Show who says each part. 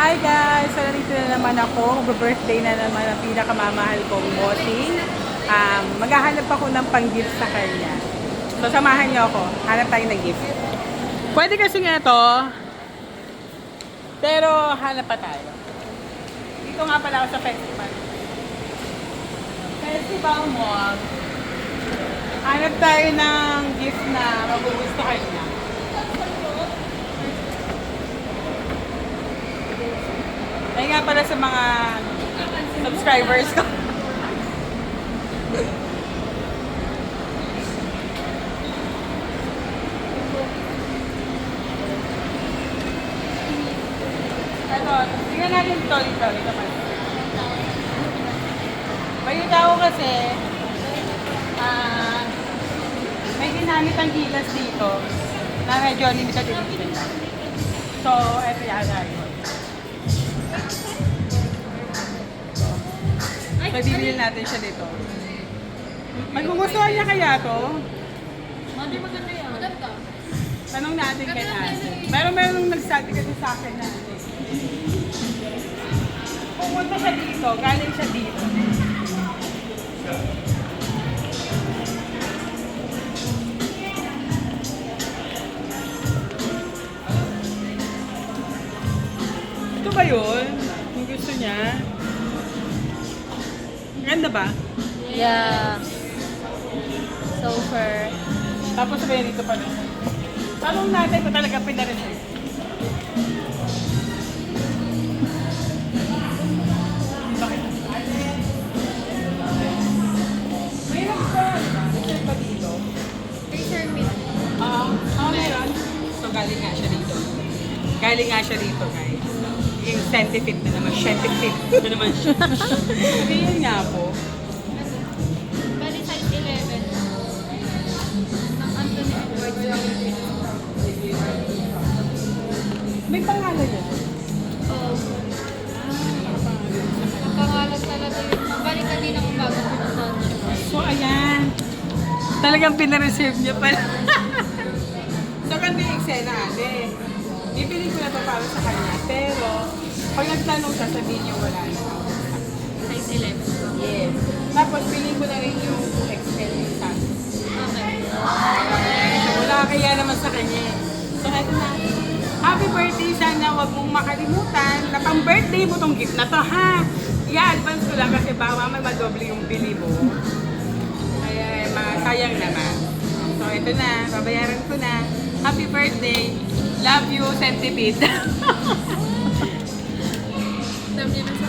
Speaker 1: Hi guys! So narito na naman ako. Mag-birthday na naman ang pinakamamahal kong bossing. Maghahanap ako ng pang-gift sa kanya. So samahan niyo ako. Hanap tayo ng gift. Pwede kasi nga ito. Pero hanap pa tayo. Dito nga pala ako sa festival. Festival Mall. Hanap tayo ng gift na magugustuhan niya. Ay nga pala sa mga subscribers ko. Ito, tingnan natin ito naman. May tao kasi, may ginamit ang gilas dito na medyo limited edition lang. So, ito yata yun. So, bibili natin siya dito. Magugustuhan niya kaya to?
Speaker 2: Madi maganda yan. Maganda.
Speaker 1: Tanong natin kay Ate. Meron nagsabi kasi sa akin na pumunta siya dito, galing siya dito. Ito ba yun? Yung gusto niya? Ganda ba?
Speaker 2: Yeah. Sofer.
Speaker 1: Tapos sabihin dito pa rin. Tanong natin kung talaga pinareserve. Bakit? May reserve ba dito?
Speaker 2: Picture me.
Speaker 1: Meron. So galing nga siya dito. Galing nga siya dito, guys. Yung scientific na naman. Scientific na naman siya. Sabihin nga po.
Speaker 2: Bali size 11. Ng Anthony Edwards.
Speaker 1: May pangalan yun.
Speaker 2: Oh. Ang pangalan talaga yun. Bali kanina umaga pinuntahan siya.
Speaker 1: So, ayan. Talagang pinareserve niya pala. So, ganda yung eksena, ate. Bibili ko na ito para sa kanya. Pero, pag nagtanong siya, sabihin niyo wala na.
Speaker 2: Size 11.
Speaker 1: Yes. Tapos, pili ko na rin yung XL yung size.
Speaker 2: Okay.
Speaker 1: So, wala kaya naman sa kanya. So, eto na. Happy birthday! Sana wag mong makalimutan na pang-birthday mo tong gift na to, ha? I-advance ko lang kasi baka may madoble yung bili mo. Kaya, sayang naman. So, ito na. Babayaran ko na. Happy birthday! Love you, Centipede!
Speaker 2: Sabi niya na